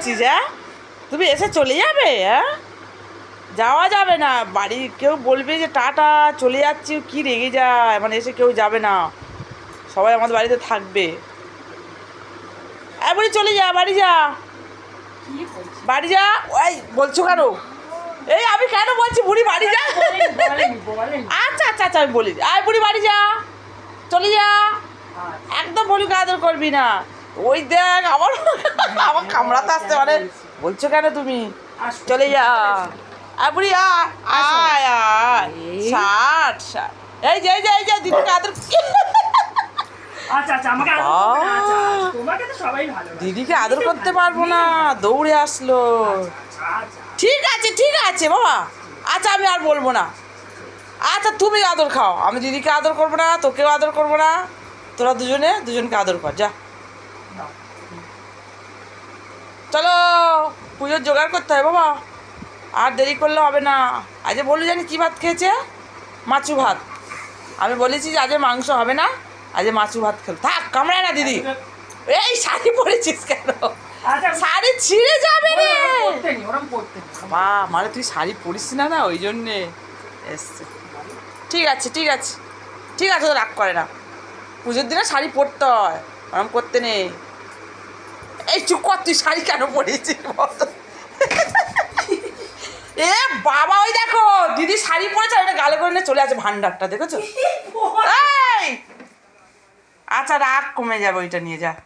বলছিস? হ্যাঁ, তুমি এসে চলে যাবে? হ্যাঁ, যাওয়া যাবে না বাড়ি। কেউ বলবে যে টাটা চলে যাচ্ছি, কি রেগে যায়, মানে এসে কেউ যাবে না, সবাই আমাদের বাড়িতে থাকবে। বলি চলে যা, বাড়ি যা, বাড়ি যা। ওই বলছো কেন? এই আমি কেন বলছি বুড়ি বাড়ি যা? আচ্ছা আচ্ছা আচ্ছা, আমি বলি বুড়ি বাড়ি যা, চলে যা, একদম বলুকে আদর করবি না। ওই দেখ আমার আমার কামড়াতে আসতে, মানে বলছো কেন তুমি? চলে যা বুড়ি, আয় আয়, ষাট ষাট। এই যে এই যে এই যে দিদিকে আদর। দিদিকে আদর করতে পারবো না, দৌড়ে আসলো। ঠিক আছে ঠিক আছে বাবা, আচ্ছা আমি আর বলবো না। আচ্ছা তুমি আদর খাও, আমি দিদিকে আদর করবো না, তোকেও আদর করবো না। তোরা দুজনকে আদর কর, যা। চলো পুজোর জোগাড় করতে হয় বাবা, আর দেরি করলে হবে না। আজ বললি জানি কী ভাত খেয়েছে? মাছু ভাত। আমি বলেছি যে আজ মাংস হবে না, আজ মাছু ভাত খেল। থাক, কামড়ায় না দিদি। এই শাড়ি পরেছিস কেন? শাড়ি ছিঁড়ে যাবে রে মা, মানে তুই শাড়ি পরিস না, না ওই জন্যে এসছে। ঠিক আছে ঠিক আছে ঠিক আছে, তো রাগ করে না। পুজোর দিনে শাড়ি পরতে হয়, ওরম করতে নেই। এই চুপ কর, তুই শাড়ি কেন পরেছিস? এ বাবা, ওই দেখো দিদি শাড়ি পরেছে, ওটা গালে করে নিয়ে চলে আসে ভান্ডারটা, দেখেছো? এই আচ্ছা রাগ কমে যাবে, ওইটা নিয়ে যা।